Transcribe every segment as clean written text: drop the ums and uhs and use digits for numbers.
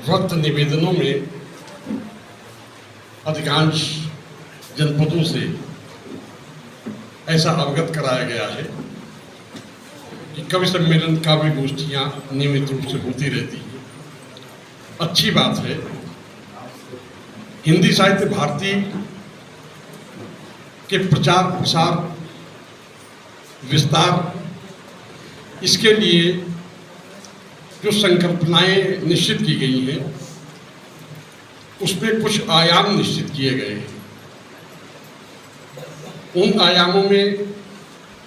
व्रत निवेदनों में अधिकांश जनपदों से ऐसा अवगत कराया गया है कि कवि सम्मेलन, काव्य गोष्ठियाँ नियमित रूप से होती रहती हैं। अच्छी बात है। हिंदी साहित्य भारती के प्रचार प्रसार विस्तार, इसके लिए जो संकल्पनाएं निश्चित की गई हैं उसमें कुछ आयाम निश्चित किए गए हैं। उन आयामों में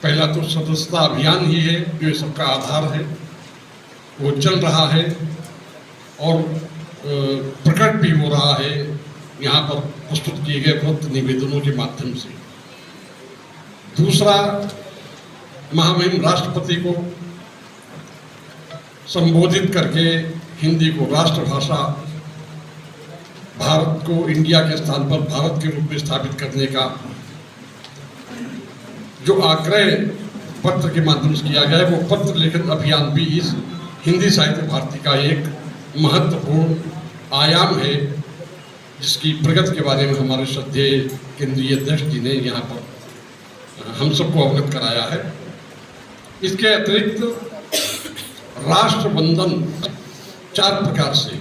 पहला तो सदस्यता अभियान ही है जो सबका आधार है, वो चल रहा है और प्रकट भी हो रहा है यहाँ पर प्रस्तुत किए गए व्रत निवेदनों के माध्यम से। दूसरा, महामहिम राष्ट्रपति को संबोधित करके हिंदी को राष्ट्रभाषा, भारत को इंडिया के स्थान पर भारत के रूप में स्थापित करने का जो आग्रह पत्र के माध्यम से किया गया है, वो पत्र लेखन अभियान भी इस हिंदी साहित्य भारती का एक महत्वपूर्ण आयाम है, जिसकी प्रगति के बारे में हमारे श्रद्धेय केंद्रीय अध्यक्ष जी ने यहाँ पर हम सबको अवगत कराया है। इसके अतिरिक्त राष्ट्रबंधन 4 प्रकार से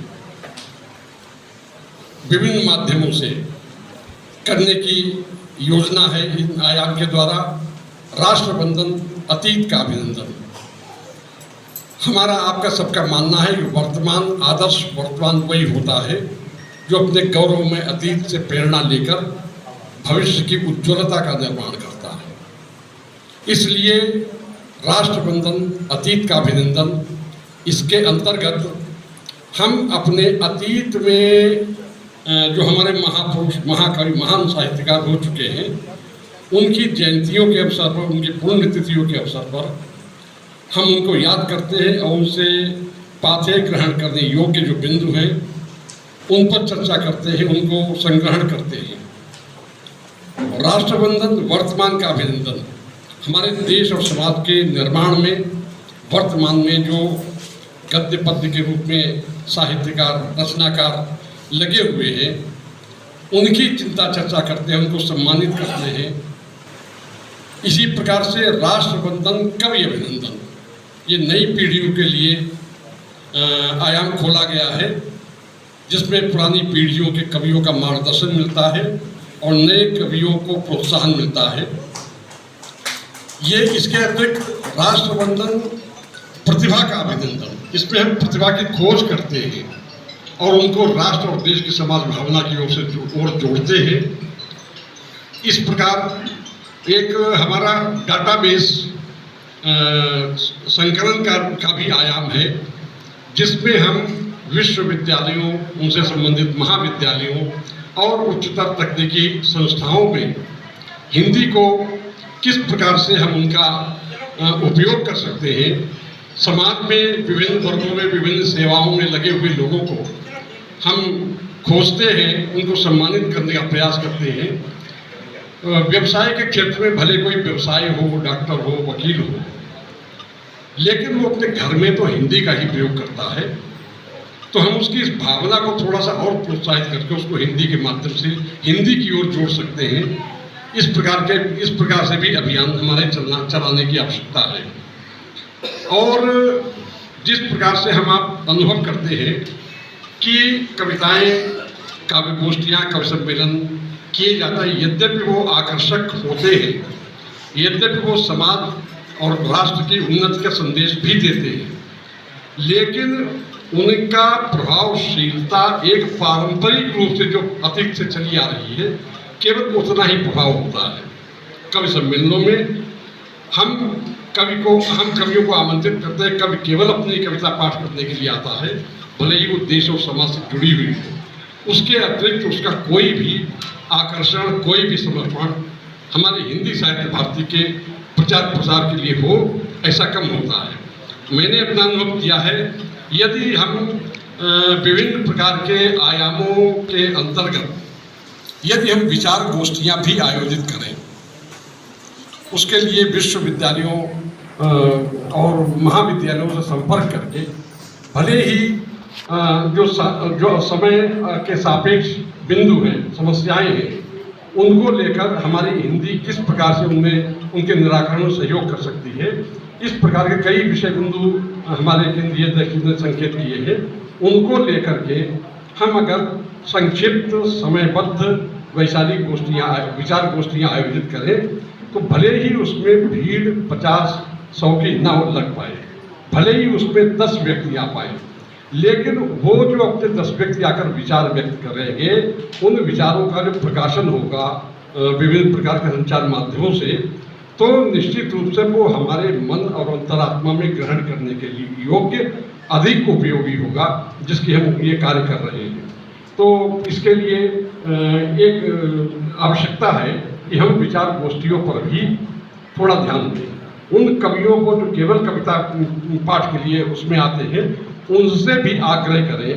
विभिन्न माध्यमों से करने की योजना है। इन आयाम के द्वारा राष्ट्रबंधन, अतीत का अभिनंदन। हमारा आपका सबका मानना है कि वर्तमान आदर्श वर्तमान वही होता है जो अपने गौरव में अतीत से प्रेरणा लेकर भविष्य की उज्ज्वलता का निर्माण करता है। इसलिए राष्ट्रबंधन, अतीत का अभिनंदन, इसके अंतर्गत हम अपने अतीत में जो हमारे महापुरुष, महाकवि, महान साहित्यकार हो चुके हैं, उनकी जयंतियों के अवसर पर, उनकी पुण्यतिथियों के अवसर पर हम उनको याद करते हैं और उनसे पाथेय ग्रहण करने योग्य जो बिंदु हैं उन पर चर्चा करते हैं, उनको संग्रहण करते हैं। राष्ट्रबंधन, वर्तमान का अभिनंदन, हमारे देश और समाज के निर्माण में वर्तमान में जो गद्य पद्य के रूप में साहित्यकार, रचनाकार लगे हुए हैं, उनकी चिंता चर्चा करते हैं, उनको सम्मानित करते हैं। इसी प्रकार से राष्ट्रबंधन, कवि अभिनंदन, ये नई पीढ़ियों के लिए आयाम खोला गया है, जिसमें पुरानी पीढ़ियों के कवियों का मार्गदर्शन मिलता है और नए कवियों को प्रोत्साहन मिलता है। ये इसके अतिरिक्त राष्ट्रबंधन, प्रतिभा का अभिनंदन, इसमें हम प्रतिभा की खोज करते हैं और उनको राष्ट्र और देश की समाज भावना की ओर से जोड़ते हैं। इस प्रकार एक हमारा डाटाबेस संकलन का भी आयाम है, जिसमें हम विश्वविद्यालयों, उनसे संबंधित महाविद्यालयों और उच्चतर तकनीकी संस्थाओं में हिंदी को किस प्रकार से हम उनका उपयोग कर सकते हैं, समाज में विभिन्न वर्गों में, विभिन्न सेवाओं में लगे हुए लोगों को हम खोजते हैं, उनको सम्मानित करने का प्रयास करते हैं। व्यवसाय के क्षेत्र में भले कोई व्यवसाय हो, डॉक्टर हो, वकील हो, लेकिन वो अपने घर में तो हिंदी का ही प्रयोग करता है, तो हम उसकी इस भावना को थोड़ा सा और प्रोत्साहित करके उसको हिंदी के माध्यम से हिंदी की ओर जोड़ सकते हैं। इस प्रकार से भी अभियान हमारे चलाने की आवश्यकता है। और जिस प्रकार से हम आप अनुभव करते हैं कि कविताएं, काव्य गोष्ठियाँ, कवि सम्मेलन किए जाता है, यद्यपि वो आकर्षक होते हैं, यद्यपि वो समाज और राष्ट्र की उन्नति का संदेश भी देते हैं, लेकिन उनका प्रभावशीलता एक पारंपरिक रूप से जो अतीत से चली आ रही है, केवल उतना ही प्रभाव होता है। कवि सम्मेलनों में हम कवियों को आमंत्रित करते हैं। कवि केवल अपनी कविता पाठ करने के लिए आता है, भले ही वो देश और समाज से जुड़ी हुई हो। उसके अतिरिक्त उसका कोई भी आकर्षण, कोई भी समर्पण हमारे हिंदी साहित्य भारती के प्रचार प्रसार के लिए हो, ऐसा कम होता है। मैंने अपना अनुभव किया है, यदि हम विभिन्न प्रकार के आयामों के अंतर्गत यदि हम विचार गोष्ठियाँ भी आयोजित करें, उसके लिए विश्वविद्यालयों और महाविद्यालयों से संपर्क करके भले ही जो समय के सापेक्ष बिंदु हैं, समस्याएं हैं, उनको लेकर हमारी हिंदी किस प्रकार से उनमें उनके निराकरण में सहयोग कर सकती है, इस प्रकार के कई विषय बिंदु हमारे केंद्रीय दृष्टि ने संकेत किए हैं। उनको लेकर के हम अगर संक्षिप्त समयबद्ध वैचारिक गोष्ठियाँ विचार गोष्ठियाँ आयोजित करें तो भले ही उसमें भीड़ 50-100 की ना लग पाए, भले ही उसमें 10 व्यक्ति आ पाए, लेकिन वो जो अपने 10 व्यक्ति आकर विचार व्यक्त करेंगे, उन विचारों का जो प्रकाशन होगा विभिन्न प्रकार के संचार माध्यमों से, तो निश्चित रूप से वो हमारे मन और अंतरात्मा में ग्रहण करने के लिए योग्य अधिक उपयोगी होगा, जिसकी हम ये कार्य कर रहे हैं। तो इसके लिए एक आवश्यकता है कि हम विचार गोष्ठियों पर भी थोड़ा ध्यान दें। उन कवियों को जो केवल कविता पाठ के लिए उसमें आते हैं, उनसे भी आग्रह करें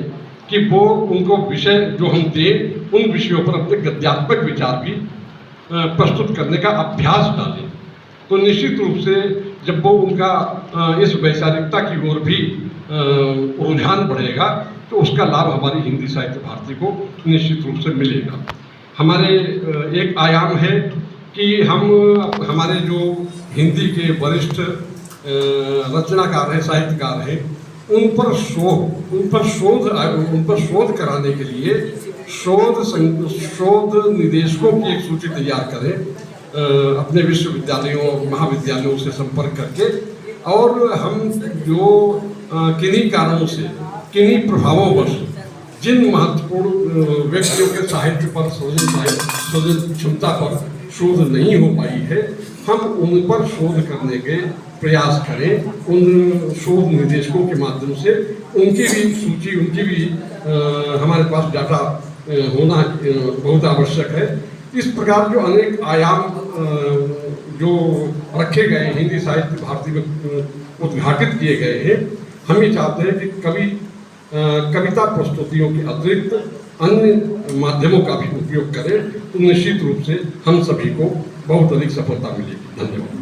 कि वो उनको विषय जो हम दें, उन विषयों पर अपने गद्यात्मक विचार भी प्रस्तुत करने का अभ्यास डालें। तो निश्चित रूप से जब वो उनका इस वैचारिकता की ओर भी रुझान बढ़ेगा, तो उसका लाभ हमारी हिंदी साहित्य भारती को निश्चित रूप से मिलेगा। हमारे एक आयाम है कि हम हमारे जो हिंदी के वरिष्ठ रचनाकार हैं, साहित्यकार हैं, उन पर शोध कराने के लिए शोध निदेशकों की एक सूची तैयार करें अपने विश्वविद्यालयों महाविद्यालयों से संपर्क करके, और हम जो किन्हीं कारणों से किन्हीं प्रभावों जिन महत्वपूर्ण व्यक्तियों के साहित्य पर सृजन क्षमता पर शोध नहीं हो पाई है, हम उन पर शोध करने के प्रयास करें। उन शोध निर्देशकों के माध्यम से उनकी भी सूची, उनकी भी हमारे पास डाटा होना बहुत आवश्यक है। इस प्रकार जो अनेक आयाम जो रखे गए हिंदी साहित्य भारती में उद्घाटित किए गए हैं, हम ये चाहते हैं कि कविता प्रस्तुतियों के अतिरिक्त अन्य माध्यमों का भी उपयोग करें, तो निश्चित रूप से हम सभी को बहुत अधिक सफलता मिलेगी। धन्यवाद।